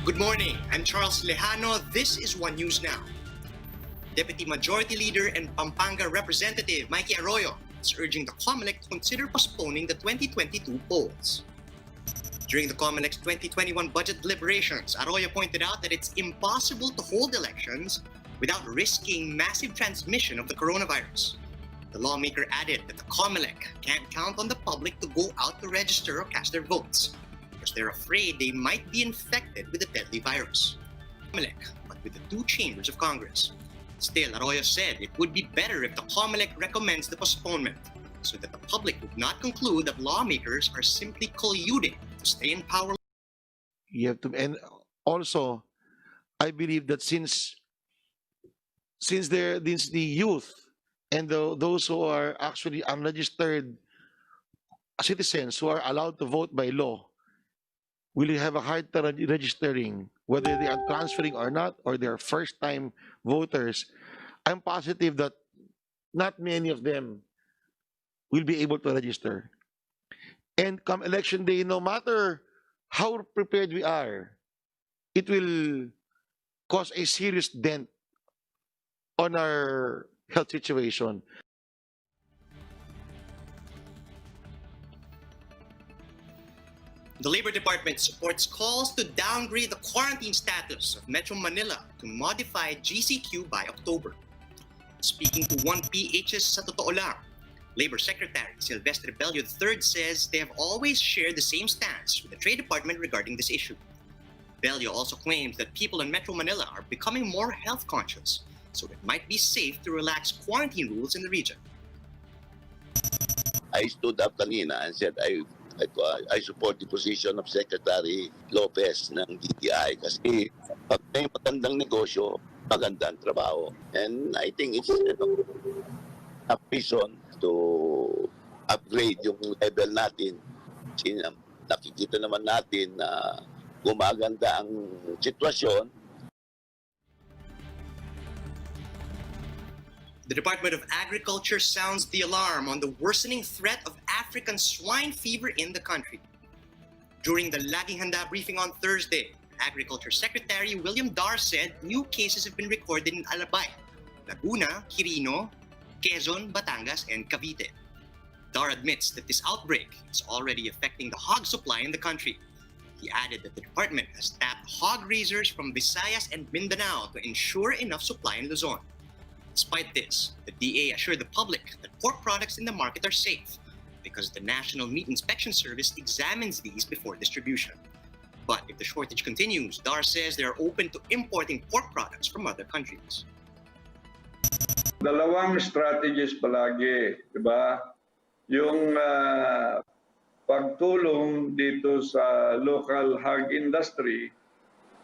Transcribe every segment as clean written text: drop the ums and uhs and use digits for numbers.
Good morning, I'm Charles Lejano. This is One News Now. Deputy Majority Leader and Pampanga Representative Mikey Arroyo is urging the COMELEC to consider postponing the 2022 polls. During the COMELEC's 2021 budget deliberations, Arroyo pointed out that it's impossible to hold elections without risking massive transmission of the coronavirus. The lawmaker added that the COMELEC can't count on the public to go out to register or cast their votes because they're afraid they might be infected with the deadly virus. COMELEC, but with the two chambers of Congress. Still, Arroyo said it would be better if the COMELEC recommends the postponement so that the public would not conclude that lawmakers are simply colluding to stay in power. You have to, and also, I believe that since the youth and those who are actually unregistered citizens who are allowed to vote by law will have a hard time registering, whether they are transferring or not, or they are first-time voters. I'm positive that not many of them will be able to register. And come election day, no matter how prepared we are, it will cause a serious dent on our health situation. The Labor Department supports calls to downgrade the quarantine status of Metro Manila to modify GCQ by October. Speaking to 1PH's Sa Totoo Lang, Labor Secretary Silvestre Bello III says they have always shared the same stance with the Trade Department regarding this issue. Bello also claims that people in Metro Manila are becoming more health conscious, so it might be safe to relax quarantine rules in the region. I stood up kanina and said I support the position of Secretary Lopez ng DTI kasi pag may magandang negosyo, magandang trabaho. And I think it's a reason to upgrade yung level natin. Nakikita naman natin na gumaganda ang sitwasyon. The Department of Agriculture sounds the alarm on the worsening threat of African swine fever in the country. During the Laging Handa briefing on Thursday, Agriculture Secretary William Dar said new cases have been recorded in Albay, Laguna, Quirino, Quezon, Batangas, and Cavite. Dar admits that this outbreak is already affecting the hog supply in the country. He added that the department has tapped hog raisers from Visayas and Mindanao to ensure enough supply in Luzon. Despite this, the DA assured the public that pork products in the market are safe because the National Meat Inspection Service examines these before distribution. But if the shortage continues, Dar says they are open to importing pork products from other countries. Dalawang strategies palagi, di ba? Yung pagtulong dito sa local hog industry.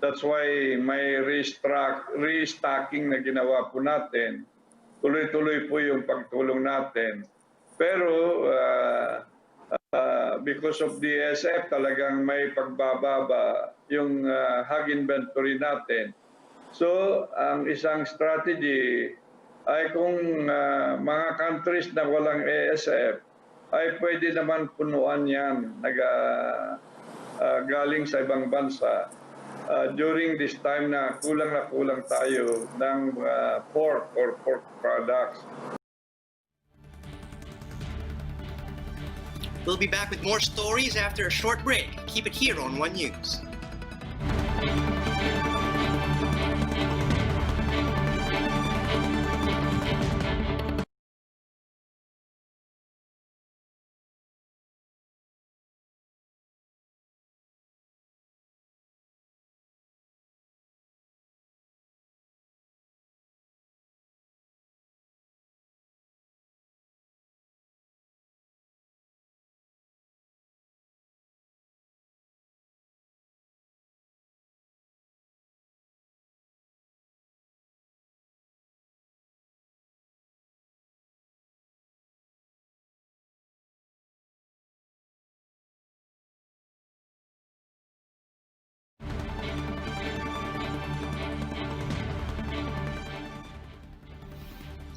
That's why may restocking na ginawa po natin. Tuloy-tuloy po yung pagtulong natin. Pero because of the SF, talagang may pagbababa yung hog inventory natin. So, ang isang strategy ay kung mga countries na walang ASF, ay pwede naman punuan yan galing sa ibang bansa. During this time na kulang tayo ng pork or pork products. We'll be back with more stories after a short break. Keep it here on One News.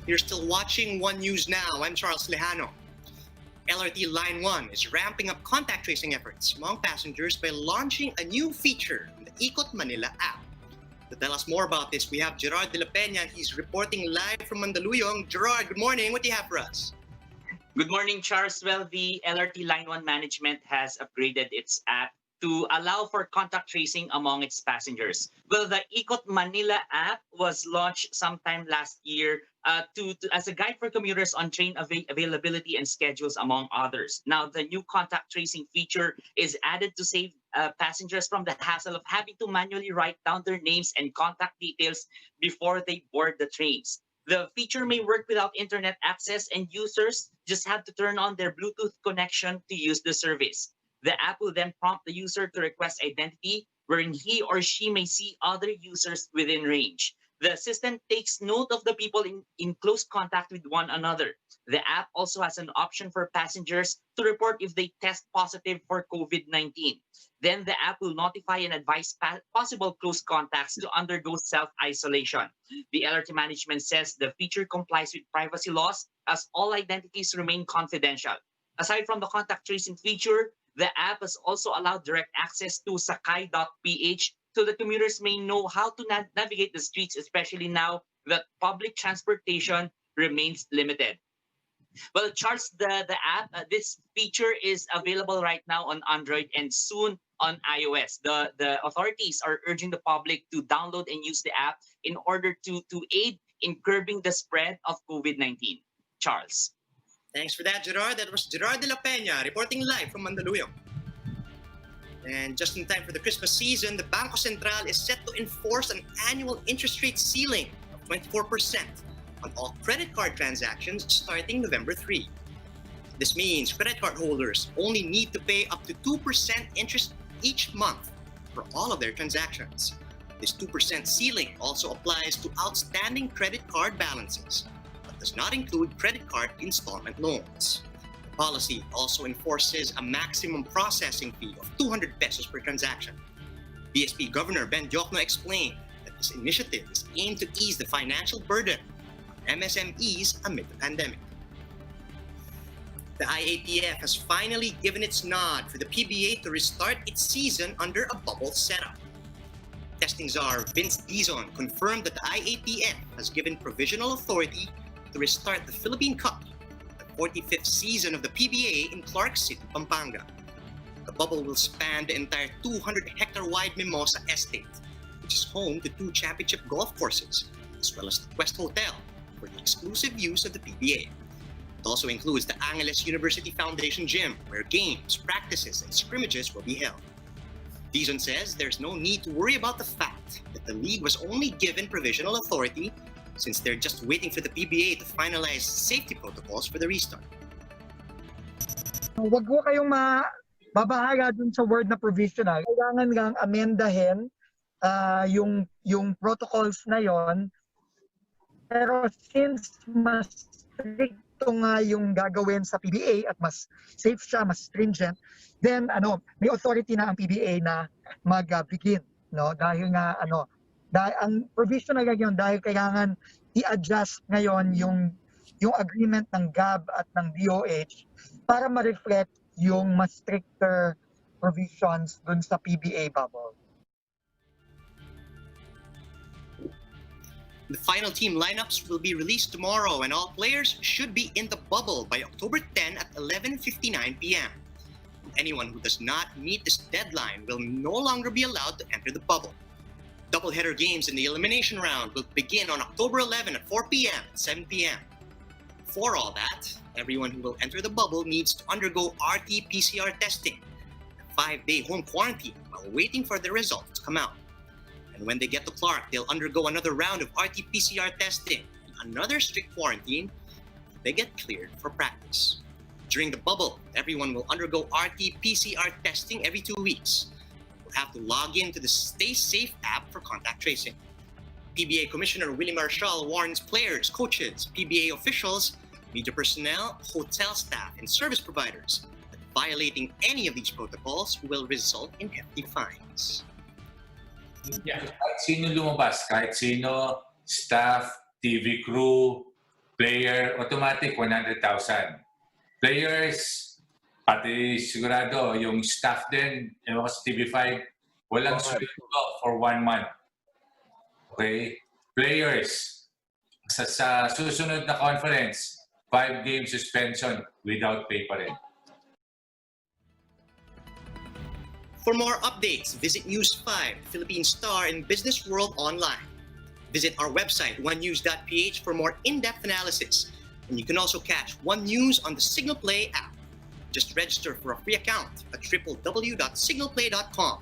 You're still watching One News Now. I'm Charles Lejano. LRT Line 1 is ramping up contact tracing efforts among passengers by launching a new feature in the Ikot Manila app. To tell us more about this, we have Gerard de la Peña. He's reporting live from Mandaluyong. Gerard, good morning. What do you have for us? Good morning, Charles. Well, the LRT Line 1 management has upgraded its app to allow for contact tracing among its passengers. Well, the Ikot Manila app was launched sometime last year as a guide for commuters on train availability and schedules, among others. Now, the new contact tracing feature is added to save passengers from the hassle of having to manually write down their names and contact details before they board the trains. The feature may work without internet access, and users just have to turn on their Bluetooth connection to use the service. The app will then prompt the user to request identity, wherein he or she may see other users within range. The system takes note of the people in close contact with one another. The app also has an option for passengers to report if they test positive for COVID-19. Then the app will notify and advise possible close contacts to undergo self-isolation. The LRT management says the feature complies with privacy laws as all identities remain confidential. Aside from the contact tracing feature, the app has also allowed direct access to Sakay.ph so the commuters may know how to navigate the streets, especially now that public transportation remains limited. Well, Charles, the app, this feature is available right now on Android and soon on iOS. The authorities are urging the public to download and use the app in order to aid in curbing the spread of COVID-19. Charles. Thanks for that, Gerard. That was Gerard de la Peña reporting live from Mandaluyong. And just in time for the Christmas season, the Bangko Sentral is set to enforce an annual interest rate ceiling of 24% on all credit card transactions starting November 3. This means credit card holders only need to pay up to 2% interest each month for all of their transactions. This 2% ceiling also applies to outstanding credit card balances, but does not include credit card installment loans. The policy also enforces a maximum processing fee of 200 pesos per transaction. BSP Governor Ben Diokno explained that this initiative is aimed to ease the financial burden on MSMEs amid the pandemic. The IATF has finally given its nod for the PBA to restart its season under a bubble setup. Testing czar Vince Dizon confirmed that the IATF has given provisional authority to restart the Philippine Cup, the 45th season of the PBA in Clark City, Pampanga. The bubble will span the entire 200-hectare-wide Mimosa Estate, which is home to 2 championship golf courses, as well as the Quest Hotel, for the exclusive use of the PBA. It also includes the Angeles University Foundation Gym, where games, practices, and scrimmages will be held. Dizon says there's no need to worry about the fact that the league was only given provisional authority since they're just waiting for the PBA to finalize safety protocols for the restart. Huwag ko kayong mabahala dun sa word na provisional. Kailangan lang amendahin yung protocols na yon. Pero since mas stricto nga yung gagawin sa PBA at mas safe siya, mas stringent, then may authority na ang PBA na mag-begin, no? Dahil nga ang provisional ngayon dahil kailangan i-adjust ngayon yung agreement ng GAB at ng DOH para ma-reflect yung mas stricter provisions dun sa PBA bubble. The final team lineups will be released tomorrow, and all players should be in the bubble by October 10 at 11:59 p.m. Anyone who does not meet this deadline will no longer be allowed to enter the bubble. Doubleheader games in the elimination round will begin on October 11 at 4 p.m. and 7 p.m. For all that, everyone who will enter the bubble needs to undergo RT-PCR testing, a 5-day home quarantine while waiting for the results to come out. And when they get to Clark, they'll undergo another round of RT-PCR testing, another strict quarantine, until they get cleared for practice. During the bubble, everyone will undergo RT-PCR testing every 2 weeks. Will have to log in to the Stay Safe app for contact tracing. PBA Commissioner Willie Marshall warns players, coaches, PBA officials, media personnel, hotel staff, and service providers that violating any of these protocols will result in hefty fines. Yeah, kahit sino lumabas, kahit sino, staff, TV crew, player, automatic 100,000. Players, pati sigurado, yung staff din, yung sa TV5, Walang sweldo for 1 month. Okay? Players, sa susunod na conference, 5-game suspension without pay pa rin. For more updates, visit News 5, Philippine Star and Business World online. Visit our website, onenews.ph, for more in-depth analysis. And you can also catch One News on the Signal Play app. Just register for a free account at www.signalplay.com.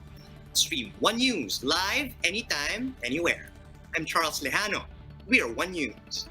Stream One News live anytime, anywhere. I'm Charles Lejano. We are One News.